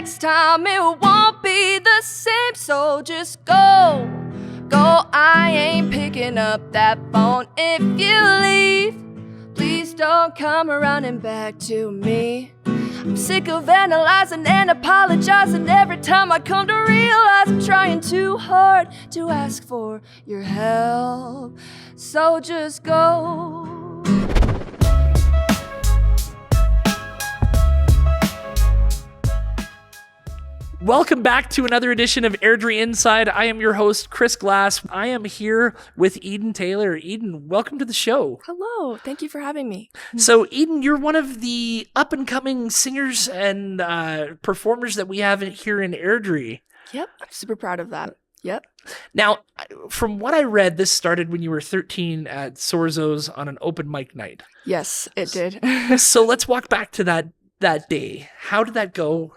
next time it won't be the same. So just go, I ain't picking up that phone. If you leave, please don't come running back to me. I'm sick of analyzing and apologizing every time I come to realize I'm trying too hard to ask for your help. So just go. Welcome back to another edition of Airdrie Inside. I am your host, Chris Glass. I am here with Eden Taylor. Eden, welcome to the show. Hello. Thank you for having me. So, Eden, you're one of the up-and-coming singers and performers that we have here in Airdrie. Yep. I'm super proud of that. Yep. Now, from what I read, this started when you were 13 at Sorzo's on an open mic night. Yes, it did. So let's walk back to that day. How did that go?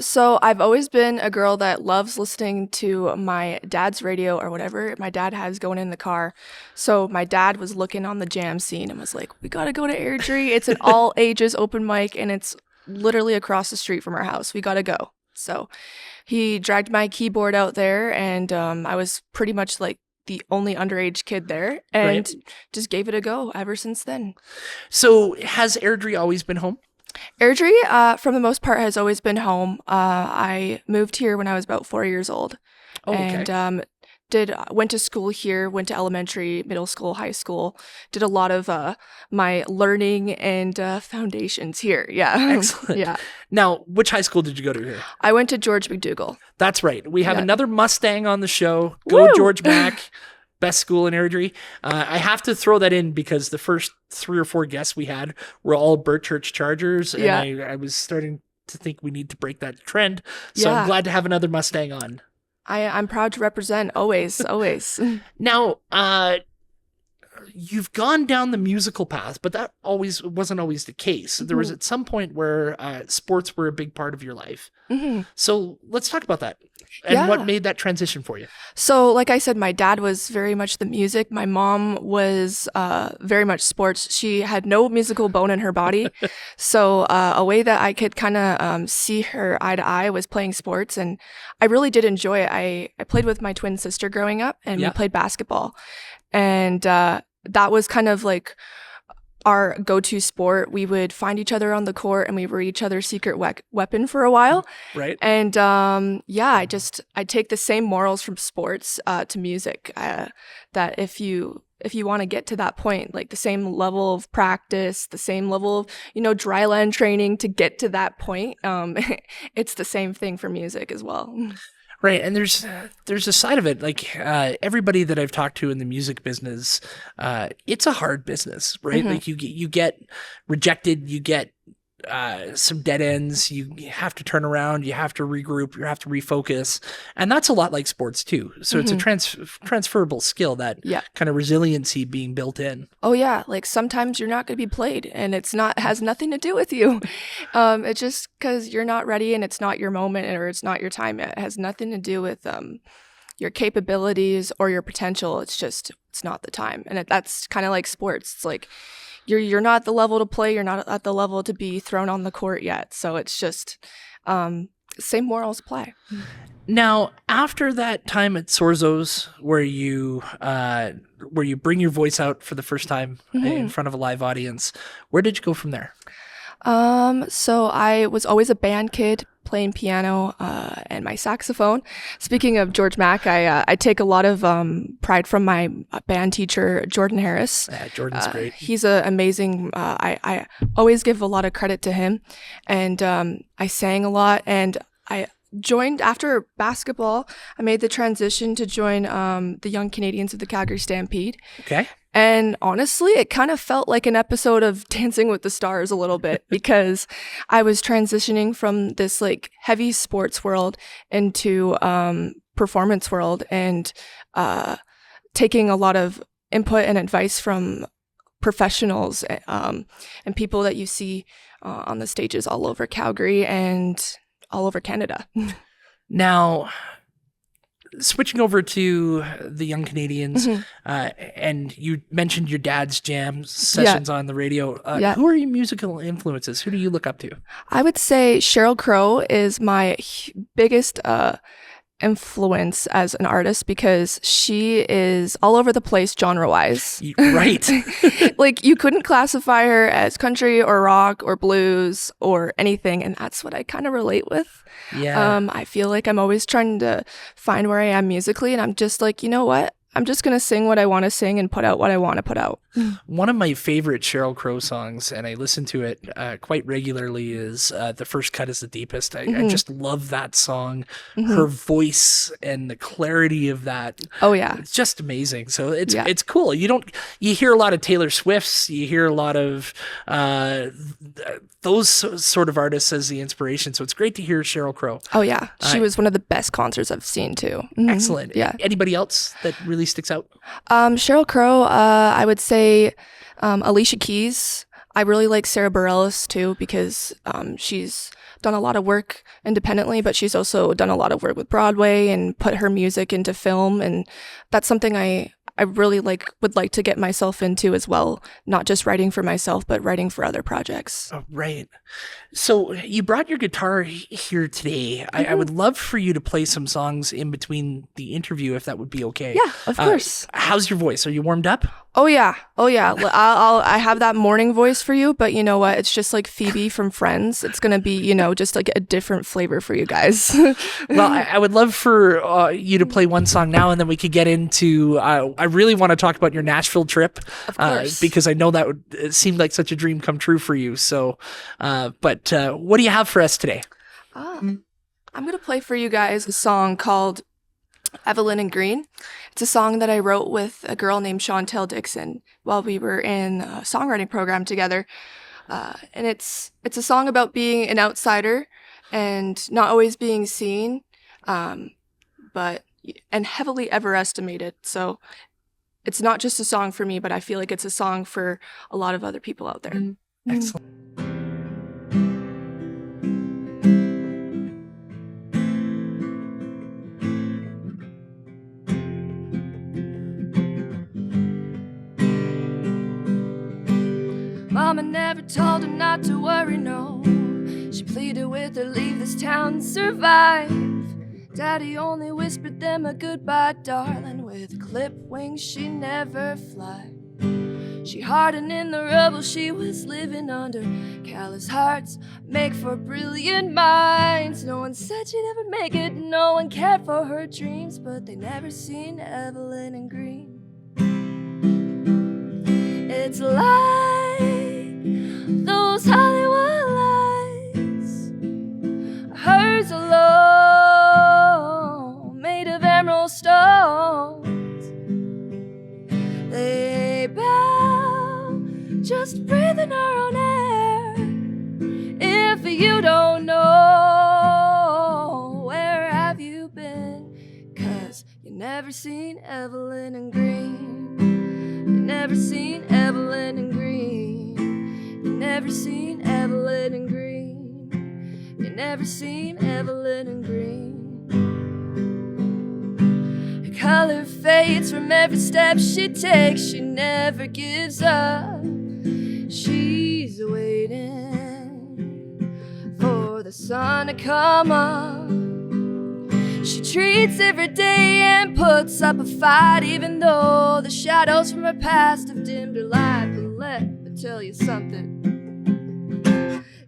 So I've always been a girl that loves listening to my dad's radio or whatever my dad has going in the car. So my dad was looking on the jam scene and was like, we got to go to Airdrie. It's an all ages open mic and it's literally across the street from our house. We got to go. So he dragged my keyboard out there and I was pretty much like the only underage kid there and just gave it a go ever since then. So has Airdrie always been home? Airdrie, for the most part, has always been home. I moved here when I was about 4 years old, and went to school here. Went to elementary, middle school, high school. Did a lot of my learning and foundations here. Yeah, excellent. Yeah. Now, which high school did you go to here? I went to George McDougall. That's right. We have another Mustang on the show. Go Woo! George Mac. Best school in Airdrie. I have to throw that in because the first 3 or 4 guests we had were all Birchurch Chargers, and I was starting to think we need to break that trend. So I'm glad to have another Mustang on. I'm proud to represent always. Now, you've gone down the musical path, but that wasn't always the case. There was at some point where sports were a big part of your life. Mm-hmm. So let's talk about that and what made that transition for you. So like I said, my dad was very much the music. My mom was very much sports. She had no musical bone in her body. So a way that I could kind of see her eye to eye was playing sports. And I really did enjoy it. I played with my twin sister growing up and we played basketball. And that was kind of like our go-to sport. We would find each other on the court and we were each other's secret weapon for a while. Right. And I take the same morals from sports to music. That if you want to get to that point, like the same level of practice, the same level of, dry land training to get to that point, it's the same thing for music as well. Right, and there's a side of it, like everybody that I've talked to in the music business, it's a hard business, right? Mm-hmm. Like you get rejected, you get some dead ends, you have to turn around, you have to regroup, you have to refocus, and that's a lot like sports too. So it's a transferable skill, that kind of resiliency being built in. Oh yeah, like sometimes you're not going to be played, and has nothing to do with you. It's just because you're not ready, and it's not your moment, or it's not your time yet. It has nothing to do with your capabilities or your potential. It's not the time, and that's kind of like sports. It's like you're not at the level to play. You're not at the level to be thrown on the court yet. So it's just same morals apply. Now, after that time at Sorzo's, where you bring your voice out for the first time in front of a live audience, where did you go from there? So I was always a band kid, playing piano and my saxophone. Speaking of George Mac, I take a lot of pride from my band teacher, Jordan Harris. Yeah, Jordan's great. He's amazing. I always give a lot of credit to him. And I sang a lot, and I joined after basketball. I made the transition to join the Young Canadians of the Calgary Stampede. Okay. And honestly, it kind of felt like an episode of Dancing with the Stars a little bit, because I was transitioning from this like heavy sports world into performance world, and taking a lot of input and advice from professionals and people that you see on the stages all over Calgary and all over Canada. Now, switching over to the Young Canadians, and you mentioned your dad's jam sessions on the radio. Who are your musical influences? Who do you look up to? I would say Sheryl Crow is my biggest influence as an artist because she is all over the place genre-wise. Right. Like, you couldn't classify her as country or rock or blues or anything, and that's what I kind of relate with. Yeah. I feel like I'm always trying to find where I am musically, and I'm just like, you know what? I'm just going to sing what I want to sing and put out what I want to put out. One of my favorite Sheryl Crow songs, and I listen to it quite regularly, is The First Cut is the Deepest. I just love that song. Her voice and the clarity of that. Oh, yeah. It's just amazing. So it's cool. You hear a lot of Taylor Swifts, you hear a lot of those sort of artists as the inspiration. So it's great to hear Sheryl Crow. Oh, yeah. She was one of the best concerts I've seen, too. Excellent. Yeah. Anybody else that really sticks out? Sheryl Crow, I would say Alicia Keys. I really like Sarah Bareilles too because she's done a lot of work independently, but she's also done a lot of work with Broadway and put her music into film, and that's something I really would like to get myself into as well, not just writing for myself, but writing for other projects. Oh, right. So you brought your guitar here today. I would love for you to play some songs in between the interview, if that would be okay. Yeah, of course. How's your voice? Are you warmed up? Oh yeah. I have that morning voice for you, but you know what? It's just like Phoebe from Friends. It's gonna be, just like a different flavor for you guys. Well, I would love for you to play one song now, and then we could get into. I really want to talk about your Nashville trip, of course, because I know it seemed like such a dream come true for you. So, but what do you have for us today? I'm gonna play for you guys a song called Evelyn and Green. It's a song that I wrote with a girl named Chantel Dixon while we were in a songwriting program together. And it's a song about being an outsider and not always being seen, and heavily overestimated. So it's not just a song for me, but I feel like it's a song for a lot of other people out there. Excellent. Mama never told her not to worry, no. She pleaded with her, leave this town and survive. Daddy only whispered them a goodbye, darling. With clipped wings, she never fly. She hardened in the rubble she was living under. Callous hearts make for brilliant minds. No one said she'd ever make it, no one cared for her dreams, but they never seen Evelyn and Green. It's like those Hollywood lights, hers alone, made of emerald stones. They bow, just breathing our own air. If you don't know, where have you been? 'Cause you never seen Evelyn and Green. You never seen Evelyn and Green. You never seen Evelyn and Green. You never seen Evelyn and Green. Her color fades from every step she takes. She never gives up. She's waiting for the sun to come up. She treats every day and puts up a fight, even though the shadows from her past have dimmed her light. But let me tell you something,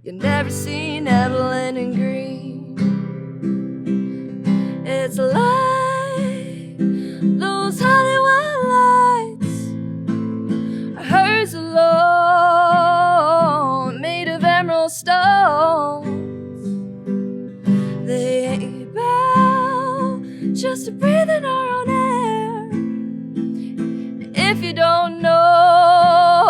you never seen Evelyn and Green. It's like those Hollywood lights, hers alone, made of emerald stones. They bow just to breathe in our own air. If you don't know,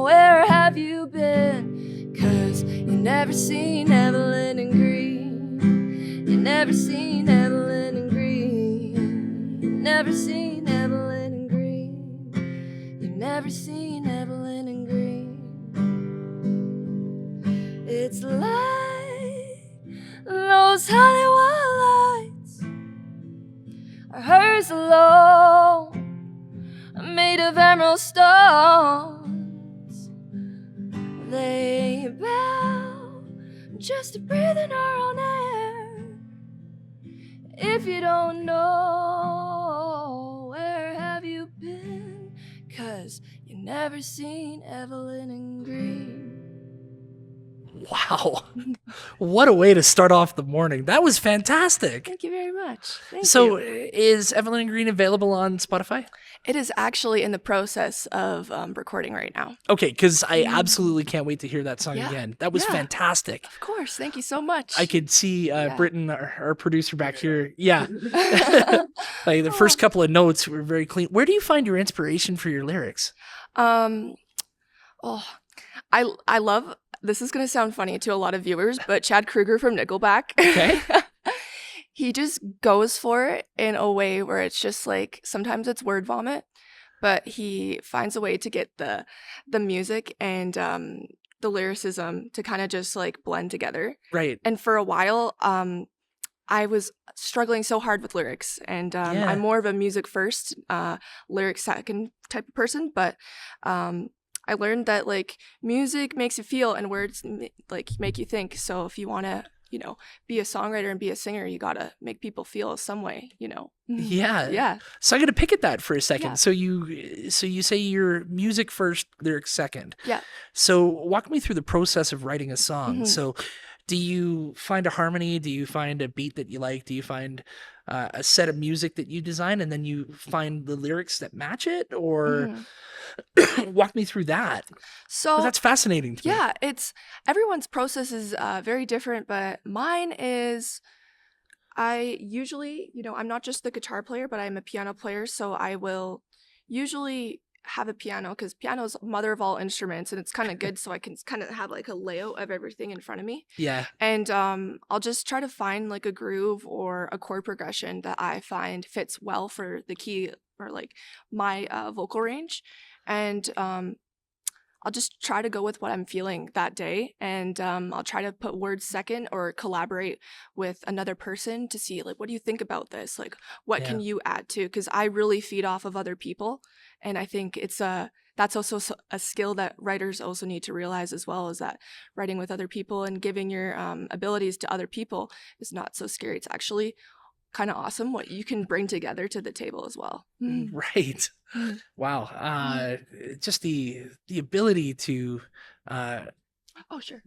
where have you been? 'Cause you never seen Evelyn and Green. You never seen Evelyn and Green. You never seen Evelyn and Green. You never seen Evelyn and Green. It's like those Hollywood lights, of emerald stones. They bow just to breathe in our own air. If you don't know, where have you been? 'Cause you never seen Evelyn in green. Wow. What a way to start off the morning. That was fantastic. Thank you very much. Thank So you. is Evelyn Green available on Spotify? It is actually in the process of recording right now. Okay, because I absolutely can't wait to hear that song Yeah. again. That was Yeah. fantastic. Of course. Thank you so much. I could see Britton, our producer back here. Yeah. Oh. Like the first couple of notes were very clean. Where do you find your inspiration for your lyrics? I love, this is going to sound funny to a lot of viewers, but Chad Kroeger from Nickelback. Okay. He just goes for it in a way where it's just like, sometimes it's word vomit, but he finds a way to get the music and the lyricism to kind of just like blend together. Right. And for a while, I was struggling so hard with lyrics, and Yeah. I'm more of a music first, lyrics second type of person, but I learned that like music makes you feel and words like make you think. So if you want to, be a songwriter and be a singer, you got to make people feel some way, Yeah. Yeah. So I'm gonna pick at that for a second. Yeah. So you say you're music first, lyrics second. Yeah. So walk me through the process of writing a song. Mhm. So do you find a harmony? Do you find a beat that you like? Do you find a set of music that you design and then you find the lyrics that match it? Or Mhm. walk me through that. 'Cause So that's fascinating to me. yeah, everyone's process is very different, but mine is, I usually, I'm not just the guitar player, but I'm a piano player. So I will usually have a piano, because piano's mother of all instruments, and it's kind of good so I can kind of have like a layout of everything in front of me. Yeah. And I'll just try to find like a groove or a chord progression that I find fits well for the key or like my vocal range. And I'll just try to go with what I'm feeling that day. And I'll try to put words second or collaborate with another person to see, like, what do you think about this? Like, what can you add to? Because I really feed off of other people. And I think that's also a skill that writers also need to realize as well, is that writing with other people and giving your abilities to other people is not so scary. It's actually kind of awesome what you can bring together to the table as well. Right. Wow. Just the ability to Oh, sure.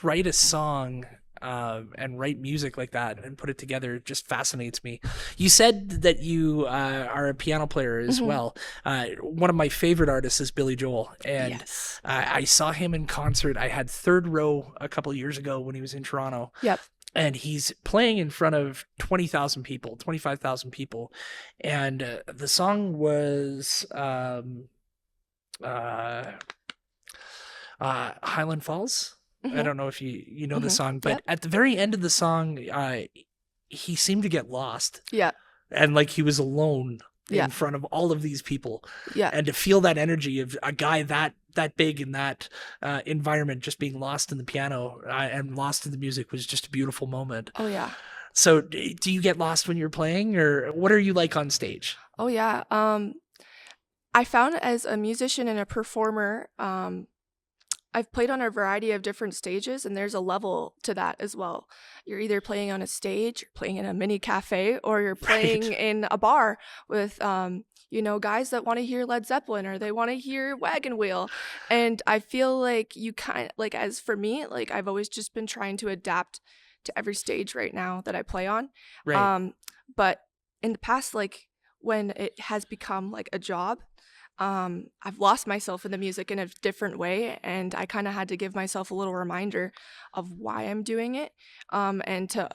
write a song and write music like that and put it together just fascinates me. You said that you are a piano player as well. One of my favorite artists is Billy Joel, and Yes. I saw him in concert. I had third row a couple of years ago when he was in Toronto. Yep. And he's playing in front of 20,000 people, 25,000 people. And the song was Highland Falls. I don't know if you know the song, but at the very end of the song, he seemed to get lost. Yeah. And like he was alone Yeah. in front of all of these people. Yeah. And to feel that energy of a guy that big in that environment just being lost in the piano and lost in the music was just a beautiful moment. Oh, yeah. So do you get lost when you're playing, or what are you like on stage? Oh, yeah. I found as a musician and a performer, I've played on a variety of different stages, and there's a level to that as well. You're either playing on a stage, you're playing in a mini cafe, or you're playing in a bar with, guys that want to hear Led Zeppelin or they want to hear Wagon Wheel. And I feel like you kind of, like, as for me, like, I've always just been trying to adapt to every stage right now that I play on. Right. But in the past, like, when it has become like a job, I've lost myself in the music in a different way, and I kind of had to give myself a little reminder of why I'm doing it, and to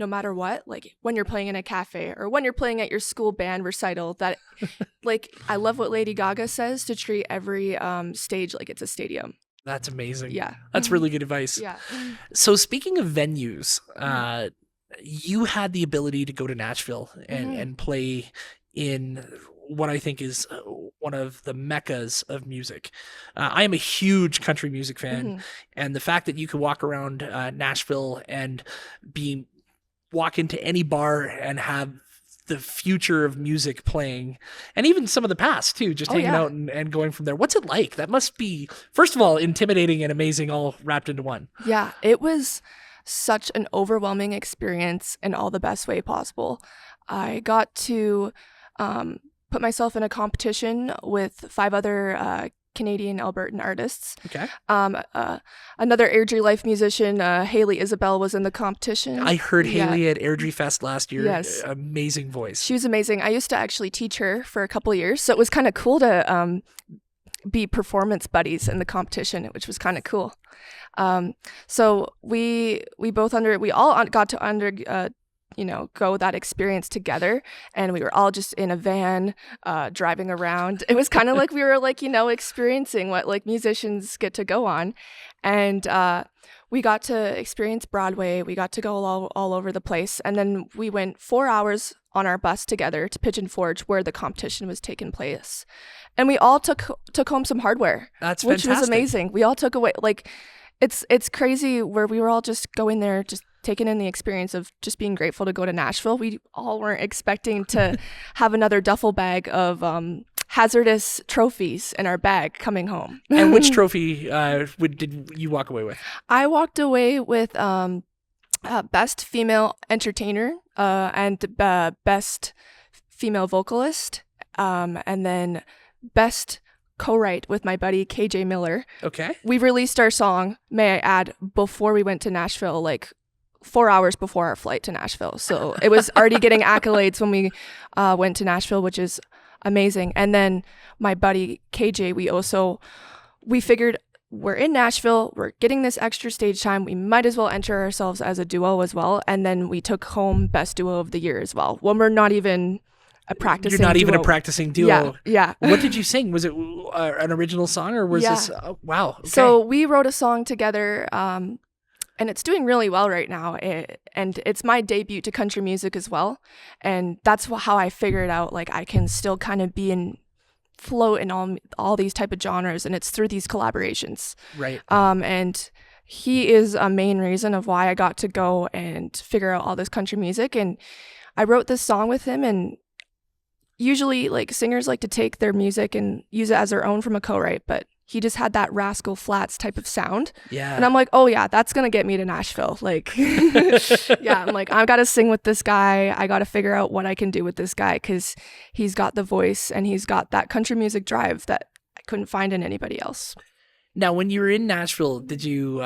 no matter what, like when you're playing in a cafe or when you're playing at your school band recital, that like I love what Lady Gaga says, to treat every stage like it's a stadium. That's amazing. Yeah. That's really good advice. Yeah. So speaking of venues, you had the ability to go to Nashville and play in what I think is one of the meccas of music. I am a huge country music fan, and the fact that you could walk around Nashville and walk into any bar and have the future of music playing, and even some of the past too, just hanging out and going from there. What's it like? That must be, first of all, intimidating and amazing, all wrapped into one. Yeah, it was such an overwhelming experience in all the best way possible. I got to put myself in a competition with 5 other Canadian Albertan artists. Okay. Another Airdrie life musician, Haley Isabel, was in the competition. I heard Haley at Airdrie Fest last year. Yes. Amazing voice. She was amazing. I used to actually teach her for a couple of years, so it was kind of cool to be performance buddies in the competition, which was kind of cool. So we all got to go that experience together, and we were all just in a van driving around. It was kind of like we were experiencing what musicians get to go on, and we got to experience Broadway. We got to go all over the place, and then we went 4 hours on our bus together to Pigeon Forge, where the competition was taking place, and we all took home some hardware. That's which fantastic. was amazing. We all took away it's crazy where we were all just going there, just taking in the experience of just being grateful to go to Nashville. We all weren't expecting to have another duffel bag of hazardous trophies in our bag coming home. And which trophy did you walk away with? I walked away with Best Female Entertainer and Best Female Vocalist, and then Best co-write with my buddy KJ Miller. Okay. We released our song, may I add, before we went to Nashville, 4 hours before our flight to Nashville. So it was already getting accolades when we went to Nashville, which is amazing. And then my buddy KJ, we figured we're in Nashville, we're getting this extra stage time, we might as well enter ourselves as a duo as well. And then we took home Best Duo of the Year as well, when we're not even a practicing You're not duo. even a practicing duo. Yeah. What did you sing? Was it an original song, or was this? Oh, wow. Okay. So we wrote a song together, and it's doing really well right now. And it's my debut to country music as well. And that's how I figured out I can still kind of float in all these type of genres, and it's through these collaborations. Right. And he is a main reason of why I got to go and figure out all this country music. And I wrote this song with him, and usually singers like to take their music and use it as their own from a co-write, but he just had that Rascal Flatts type of sound. Yeah. And I'm like, oh yeah, that's going to get me to Nashville. Yeah, I'm like, I've got to sing with this guy. I got to figure out what I can do with this guy, because he's got the voice and he's got that country music drive that I couldn't find in anybody else. Now, when you were in Nashville, did you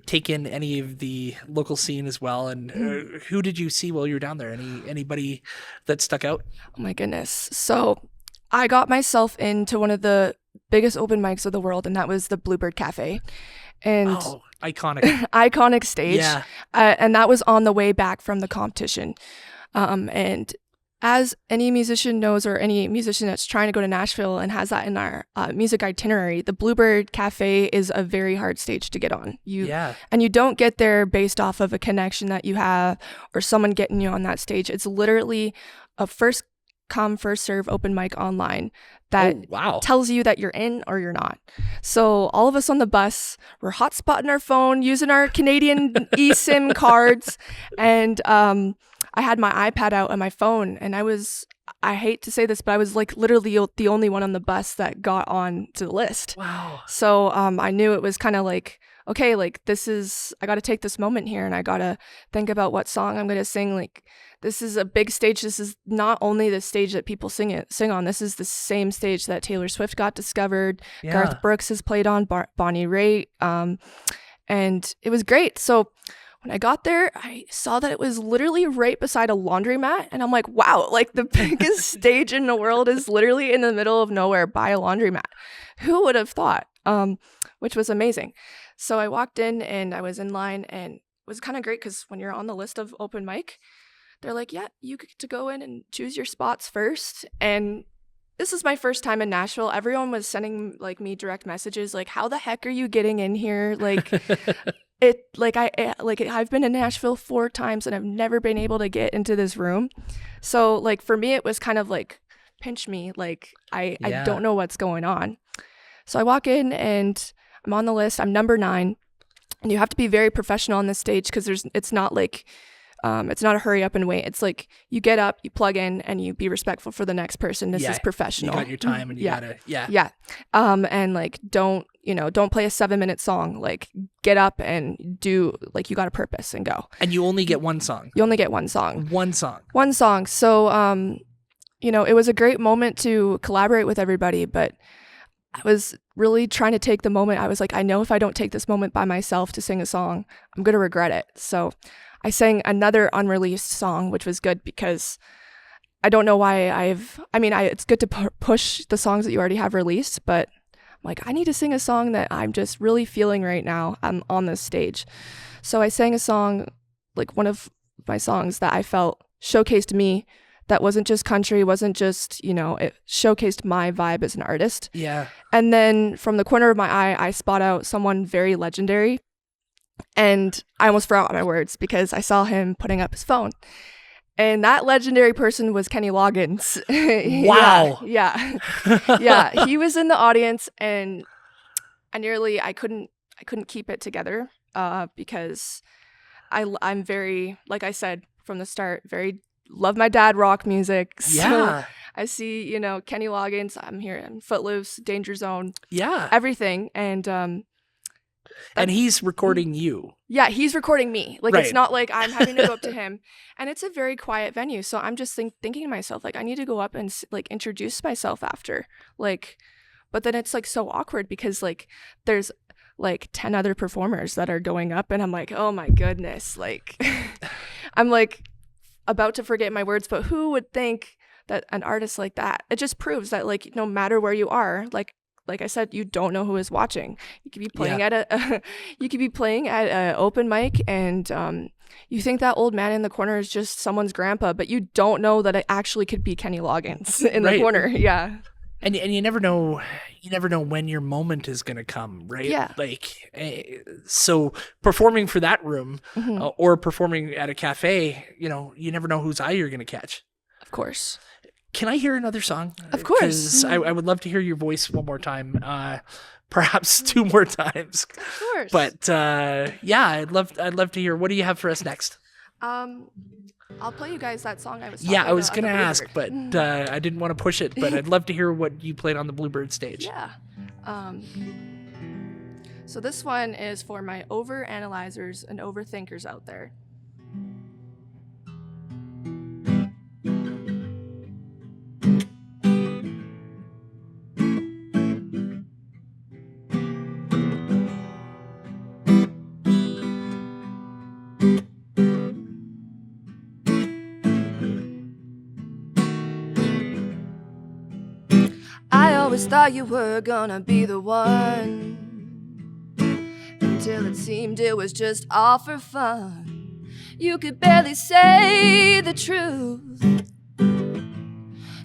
take in any of the local scene as well? And who did you see while you were down there? Anybody that stuck out? Oh my goodness. So I got myself into one of the biggest open mics of the world, and that was the Bluebird Cafe. And iconic. Iconic stage. Yeah. And that was on the way back from the competition. And as any musician knows, or any musician that's trying to go to Nashville and has that in our music itinerary, the Bluebird Cafe is a very hard stage to get on. And you don't get there based off of a connection that you have or someone getting you on that stage. It's literally a first come, first serve open mic online that tells you that you're in or you're not. So all of us on the bus were hotspotting our phone, using our Canadian eSIM cards, and I had my iPad out on my phone, and I hate to say this, but I was literally the only one on the bus that got on to the list. Wow. So I knew it was kind of okay, I got to take this moment here, and I got to think about what song I'm going to sing. This is a big stage. This is not only the stage that people sing on. This is the same stage that Taylor Swift got discovered. Yeah. Garth Brooks has played on, Bonnie Raitt, and it was great. So when I got there, I saw that it was literally right beside a laundromat, and I'm like, wow, the biggest stage in the world is literally in the middle of nowhere by a laundromat. Who would have thought? Which was amazing. So I walked in, and I was in line, and it was kind of great because when you're on the list of open mic, they're like, yeah, you get to go in and choose your spots first. And this is my first time in Nashville. Everyone was sending me direct messages how the heck are you getting in here? I've been in Nashville 4 times, and I've never been able to get into this room. So for me, it was kind of pinch me. I don't know what's going on. So I walk in, and I'm on the list. I'm number 9, and you have to be very professional on this stage because it's not It's not a hurry up and wait. It's like you get up, you plug in, and you be respectful for the next person. This is professional. You got your time, and you gotta, and like don't play a 7-minute song. Like get up and do, like, you got a purpose and go. And you only get one song. You only get one song. One song. One song. So it was a great moment to collaborate with everybody, but I was really trying to take the moment. I was like, I know if I don't take this moment by myself to sing a song, I'm going to regret it. So I sang another unreleased song, which was good because I don't know why it's good to push the songs that you already have released, but I'm like, I need to sing a song that I'm just really feeling right now. I'm on this stage. So I sang a song, like one of my songs that I felt showcased me, that wasn't just country, wasn't just, it showcased my vibe as an artist. Yeah. And then from the corner of my eye, I spot out someone very legendary. And I almost forgot my words because I saw him putting up his phone. And that legendary person was Kenny Loggins. Wow. Yeah. Yeah. He was in the audience, and I couldn't keep it together because I'm very, like I said from the start, very love my dad rock music. So Yeah. I see, Kenny Loggins, I'm here in Footloose, Danger Zone. Yeah. Everything. And he's recording you. Yeah, he's recording me. Like, Right. It's not like I'm having to go up to him. And it's a very quiet venue. So I'm just thinking to myself, like, I need to go up and like introduce myself after. Like, but then it's like so awkward because like there's like 10 other performers that are going up, and I'm like, oh my goodness. Like, I'm like about to forget my words, but who would think that an artist like that, it just proves that like no matter where you are, like I said, you don't know who is watching. You could be playing at a open mic, and you think that old man in the corner is just someone's grandpa, but you don't know that it actually could be Kenny Loggins in the corner. Yeah. And you never know when your moment is going to come, right? Yeah. Like, so performing for that room or performing at a cafe, you never know whose eye you're going to catch. Of course. Can I hear another song? Of course. 'Cause I would love to hear your voice one more time, perhaps 2 more times. Of course. But I'd love to hear. What do you have for us next? I'll play you guys that song I was talking Yeah, I was about going to on the ask, but Bluebird. I didn't want to push it. But I'd love to hear what you played on the Bluebird stage. Yeah. So this one is for my over-analyzers and overthinkers out there. I always thought you were gonna be the one, until it seemed it was just all for fun. You could barely say the truth,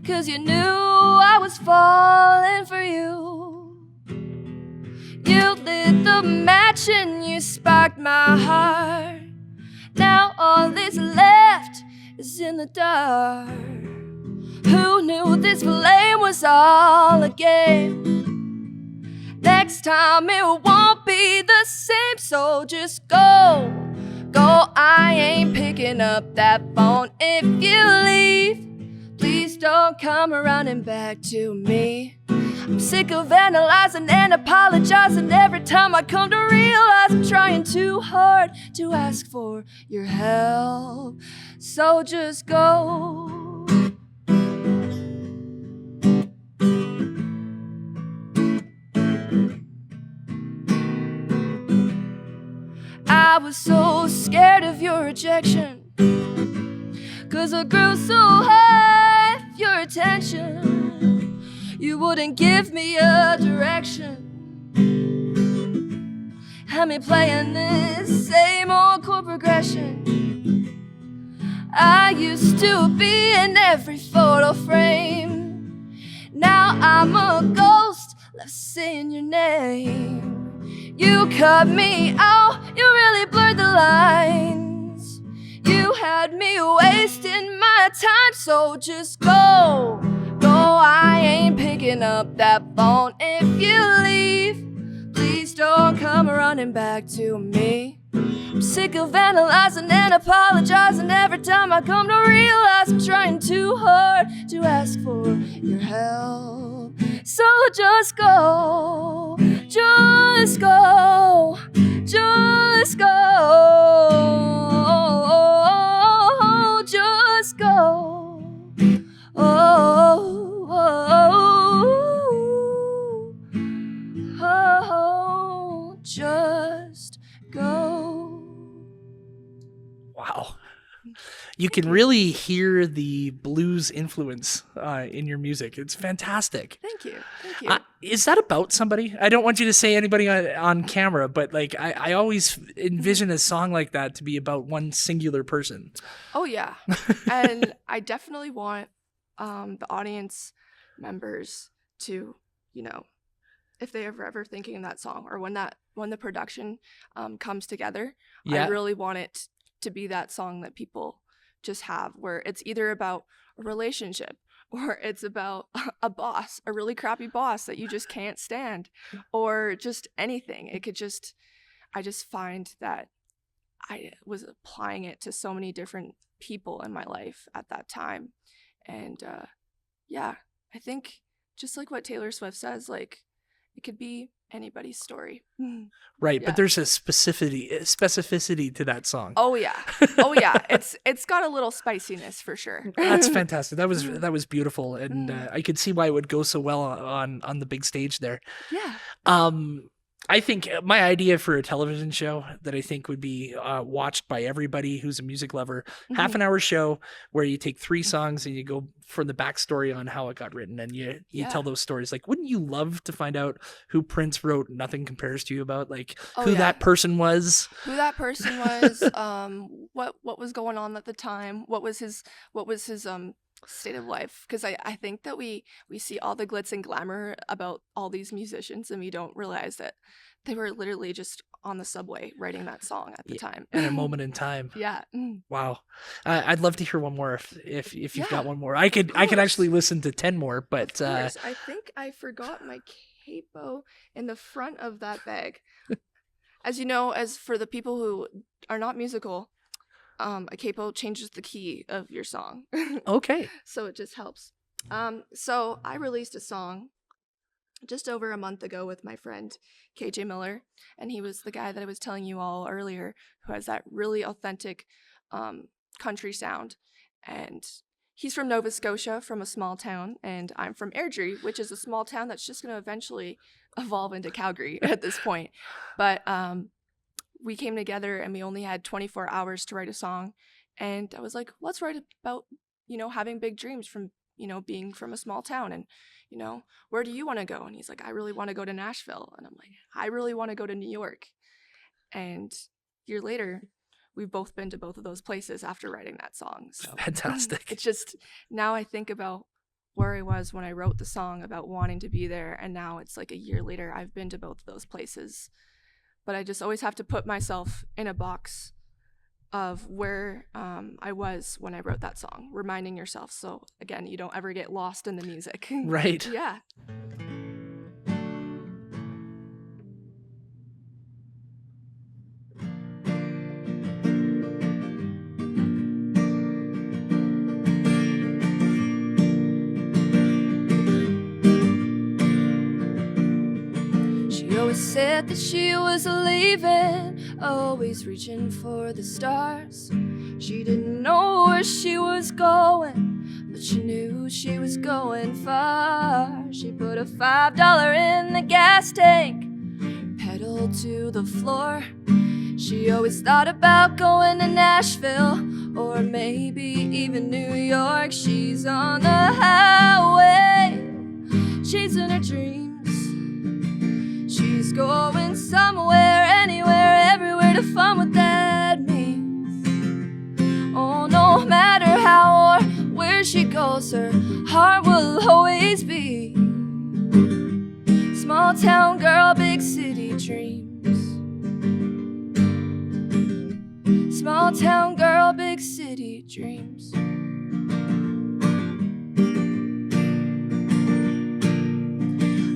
'cause you knew I was falling for you. You lit the match and you sparked my heart. Now all that's left is in the dark. Who knew this flame was all a game? Next time it won't be the same, so just go. I ain't picking up that phone if you leave. Please don't come running back to me. I'm sick of analyzing and apologizing every time I come to realize I'm trying too hard to ask for your help. So just go. I was so scared of your rejection, 'cause I grew so high of your attention. You wouldn't give me a direction. Had me playing this same old chord progression. I used to be in every photo frame. Now I'm a ghost left saying your name. You cut me out, you really blurred the lines. You had me wasting my time, so just go. I ain't picking up that phone if you leave. Please don't come running back to me. I'm sick of analyzing and apologizing every time I come to realize I'm trying too hard to ask for your help. So just go, just go, just go, just go. Oh, oh, oh, just go. Wow. You can really hear the blues influence in your music. It's fantastic. Thank you. Thank you. Is that about somebody? I don't want you to say anybody on camera, but like I always envision a song like that to be about one singular person. Oh, yeah. And I definitely want the audience members to, you know, if they are ever thinking of that song or when the production comes together, Yeah. I really want it to be that song that people just have, where it's either about a relationship or it's about a boss, a really crappy boss that you just can't stand, or just anything. It could just, I just find that I was applying it to so many different people in my life at that time. And yeah, I think just like what Taylor Swift says, like, it could be anybody's story. Right, Yeah. but there's a specificity to that song. Oh yeah. Oh yeah. It's got a little spiciness for sure. That's fantastic. That was beautiful, and I could see why it would go so well on the big stage there. Yeah. I think my idea for a television show that I think would be watched by everybody who's a music lover, half an hour show where you take 3 songs and you go for the backstory on how it got written, and you tell those stories. Like, wouldn't you love to find out who Prince wrote Nothing Compares to You about? Like, who that person was? Who that person was, what was going on at the time, what was his state of life, because I think that we see all the glitz and glamour about all these musicians, and we don't realize that they were literally just on the subway writing that song at the time. In a moment in time. Yeah. Wow. I'd love to hear one more if you've got one more. I could actually listen to 10 more, but I think I forgot my capo in the front of that bag. As you know, as for the people who are not musical, a capo changes the key of your song. Okay. So it just helps. So I released a song just over a month ago with my friend KJ Miller, and he was the guy that I was telling you all earlier who has that really authentic country sound. And he's from Nova Scotia, from a small town, and I'm from Airdrie, which is a small town that's just going to eventually evolve into Calgary at this point. But we came together and we only had 24 hours to write a song. And I was like, let's write about, having big dreams from, being from a small town. And, where do you want to go? And he's like, I really want to go to Nashville. And I'm like, I really want to go to New York. And a year later, we've both been to both of those places after writing that song. So fantastic. It's just, now I think about where I was when I wrote the song about wanting to be there. And now it's like a year later, I've been to both of those places. But I just always have to put myself in a box of where I was when I wrote that song, reminding yourself. So again, you don't ever get lost in the music. Right. Yeah. She always said that she was leaving, always reaching for the stars. She didn't know where she was going, but she knew she was going far. She put a $5 in the gas tank, pedal to the floor. She always thought about going to Nashville, or maybe even New York. She's on the highway, chasing her dreams. She's going somewhere, anywhere, everywhere to find what that means. Oh, no matter how or where she goes, her heart will always be. Small town girl, big city dreams. Small town girl, big city dreams.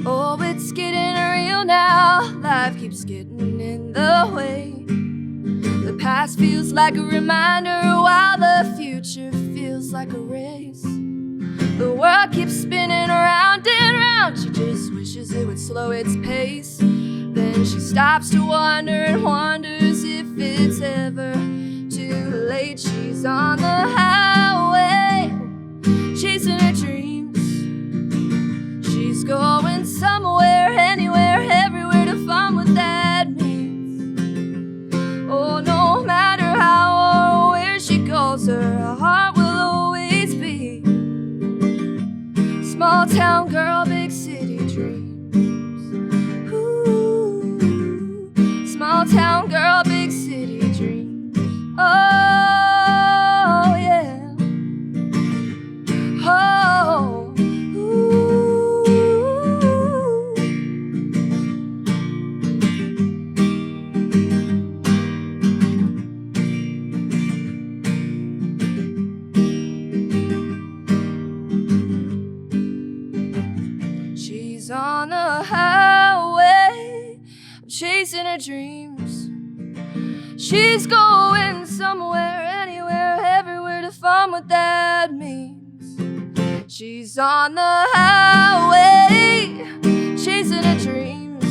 Oh, it's getting real now. Life keeps getting in the way. past feels like a reminder, while the future feels like a race. The world keeps spinning round and round. She just wishes it would slow its pace. Then she stops to wonder and wonders if it's ever too late. She's on the highway, chasing her dreams. She's going somewhere, anywhere, everywhere to find what that means. Oh, no matter how or where she goes, her heart will always be. Small town girl, big city dreams. Ooh. Small town girl, big city dreams. Oh, yeah. Oh, ooh. She's on the highway, chasing her dreams. She's going somewhere, anywhere, everywhere to find what that means. She's on the highway, chasing her dreams.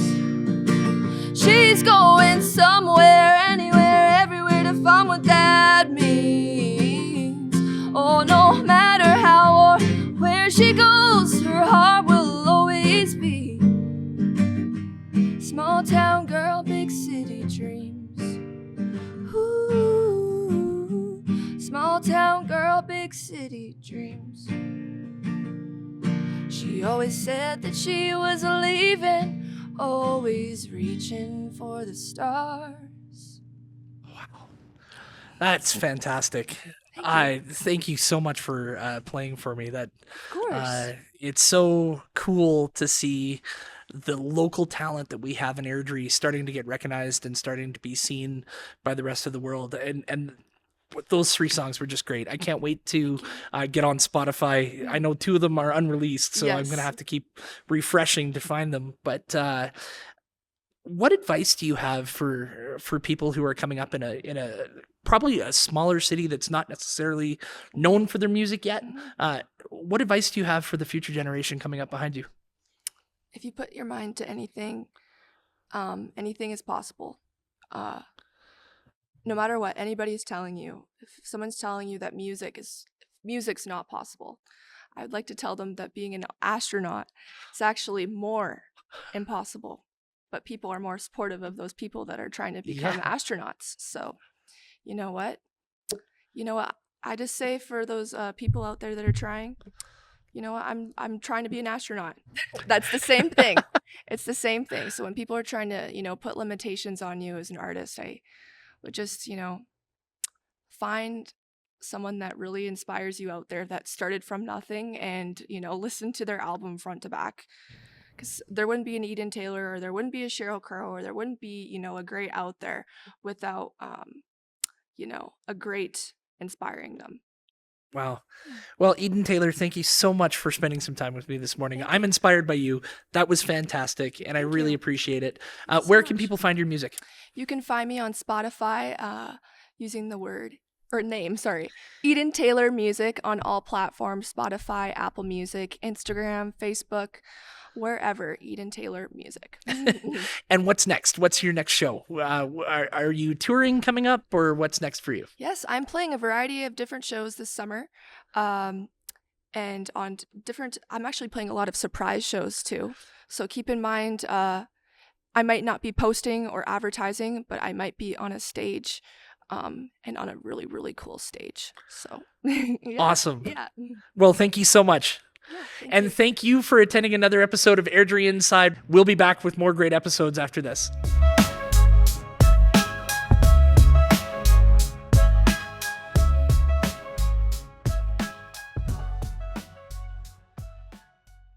She's going somewhere, anywhere, everywhere to find what that means. Oh, no matter how or where she goes, her heart will always be. Small town girl, big city dreams. Ooh. Small town girl, big city dreams. She always said that she was leaving, always reaching for the stars. Wow. That's fantastic. Thank you so much for playing for me. That Of course. it's so cool to see the local talent that we have in Airdrie starting to get recognized and starting to be seen by the rest of the world. And those 3 songs were just great. I can't wait to get on Spotify. I know 2 of them are unreleased, so I'm Yes. going to have to keep refreshing to find them. But what advice do you have for people who are coming up in a probably a smaller city that's not necessarily known for their music yet? What advice do you have for the future generation coming up behind you? If you put your mind to anything, anything is possible. No matter what anybody's telling you, if someone's telling you that music's not possible, I would like to tell them that being an astronaut is actually more impossible. But people are more supportive of those people that are trying to become astronauts. So, you know what? I just say for those people out there that are trying, you know what? I'm trying to be an astronaut. That's the same thing. It's the same thing. So when people are trying to, put limitations on you as an artist, I would just, find someone that really inspires you out there that started from nothing and, listen to their album front to back. Because there wouldn't be an Eden Taylor or there wouldn't be a Sheryl Crow or there wouldn't be, a great out there without, a great inspiring them. Wow. Well, Eden Taylor, thank you so much for spending some time with me this morning. I'm inspired by you. That was fantastic, and I really appreciate it. Where can people find your music? You can find me on Spotify using Eden Taylor Music on all platforms, Spotify, Apple Music, Instagram, Facebook, wherever, Eden Taylor Music. And what's next? What's your next show? Are you touring coming up, or what's next for you? Yes, I'm playing a variety of different shows this summer. And I'm actually playing a lot of surprise shows too. So keep in mind, I might not be posting or advertising, but I might be on a stage, and on a really, really cool stage. So Awesome. Yeah. Well, thank you so much. Yeah, Thank you for attending another episode of Airdrie Inside. We'll be back with more great episodes after this.